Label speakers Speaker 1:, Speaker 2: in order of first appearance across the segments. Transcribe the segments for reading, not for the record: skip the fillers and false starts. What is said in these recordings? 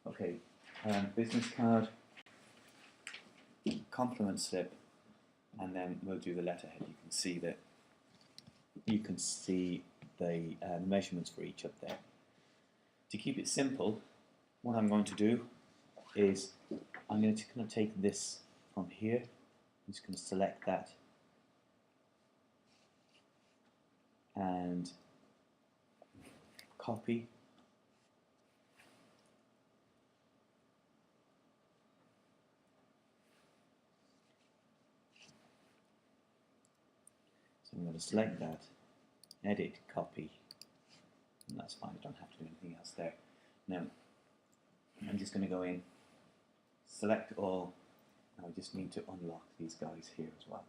Speaker 1: Okay, business card, compliment slip, and then we'll do the letterhead. You can see the measurements for each up there. To keep it simple, what I'm going to do is I'm going to take this from here. I'm just going to select that and copy. So I'm going to select that, edit, copy, and that's fine. I don't have to do anything else there. Now, I'm just going to go in, select all. Now I just need to unlock these guys here as well.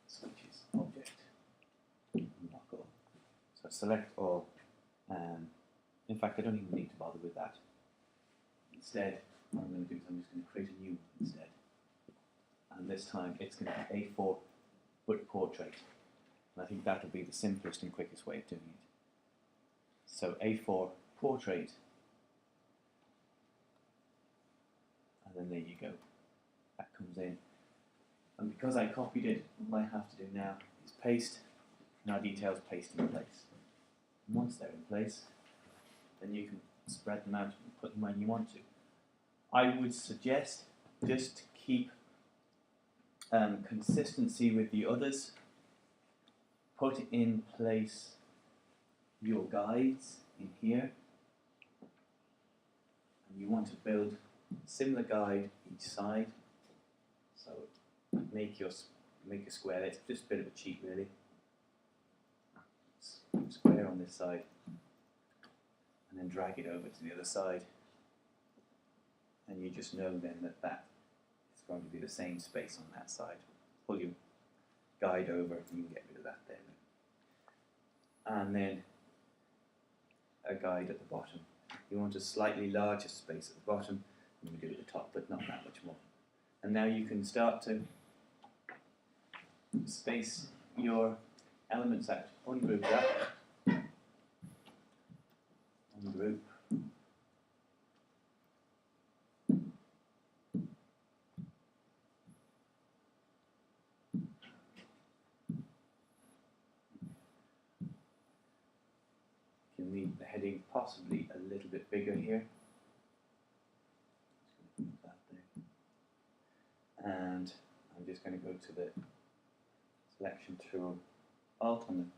Speaker 1: Switches, object, unlock all. So select all. In fact, I don't even need to bother with that. Instead, what I'm going to do is I'm just going to create a new one instead. And this time it's going to be A4 but portrait. And I think that'll be the simplest and quickest way of doing it. So A4 portrait. And then there you go. That comes in. And because I copied it, all I have to do now is paste. Now details paste in place. And once they're in place, then you can spread them out and put them where you want to. I would suggest just to keep consistency with the others. Put in place your guides in here. And you want to build a similar guide each side. So make a square. It's just a bit of a cheat really. Square on this side. And then drag it over to the other side. And you just know then that is going to be the same space on that side. Pull your guide over and you can get rid of that there. And then a guide at the bottom. You want a slightly larger space at the bottom than you do at the top, but not that much more. And now you can start to space your elements out. Ungroup that. Ungroup. You can leave the heading possibly a little bit bigger here. Just going to put that there. And I'm just going to go to the selection tool, Alt on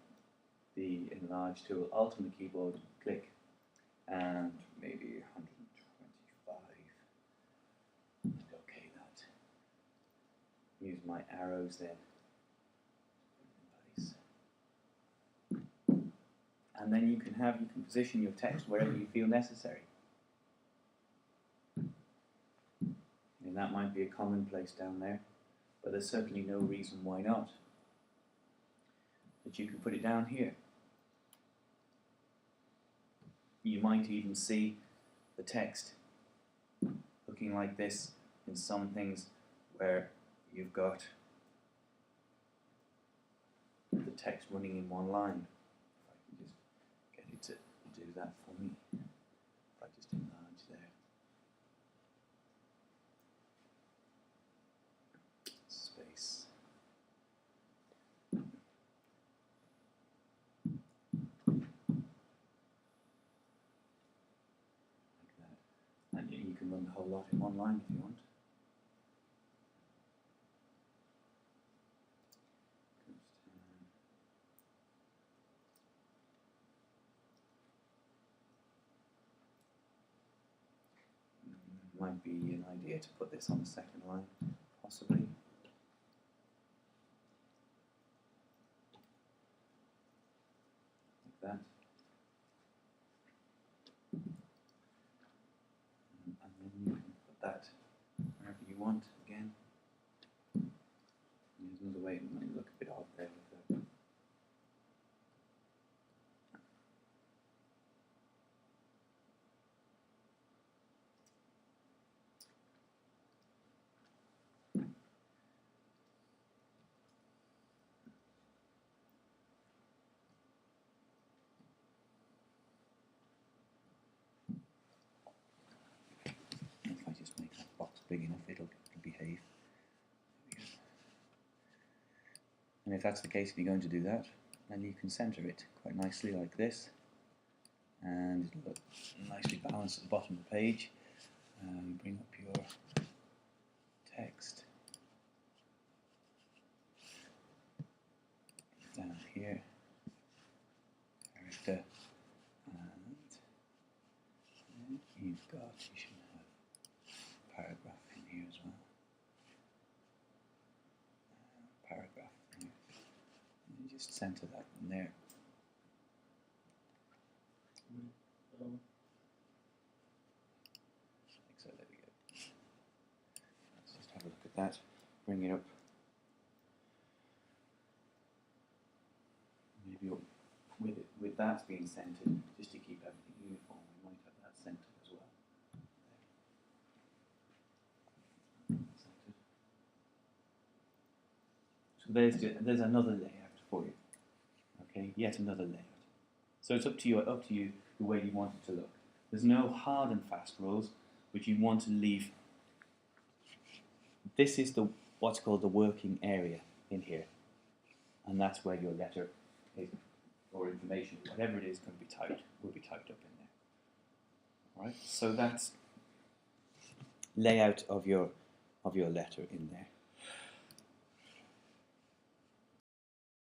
Speaker 1: the enlarge tool, Alt on the keyboard, click, and maybe 125. Okay, that. Use my arrows then. And then you can position your text wherever you feel necessary. And that might be a commonplace down there, but there's certainly no reason why not. But you can put it down here. You might even see the text looking like this in some things where you've got the text running in one line. If I can just get it to do that for me. If I just enlarge there. Space. And you can run the whole lot in one line if you want. Might be an idea to put this on the second line, possibly. Like that. And then you can put that wherever you want again. And there's another way, it might look a bit odd there with the And if that's the case, if you're going to do that, then you can centre it quite nicely like this, and it'll look nicely balanced at the bottom of the page. Bring up your text down here, character, and you should have paragraph in here as well. Paragraph in here. And you just centre that in there. So there we go. Let's just have a look at that. Bring it up. Maybe with that being centered, just to keep everything uniform, we might have that centered as well. Centered. So there's another layout for you. Okay, yet another layout. So it's up to you the way you want it to look. There's no hard and fast rules, but you want to leave. This is what's called the working area in here, and that's where your letter is, or information, whatever it is, can be typed, will be typed up in there. All right. So that's layout of your letter in there.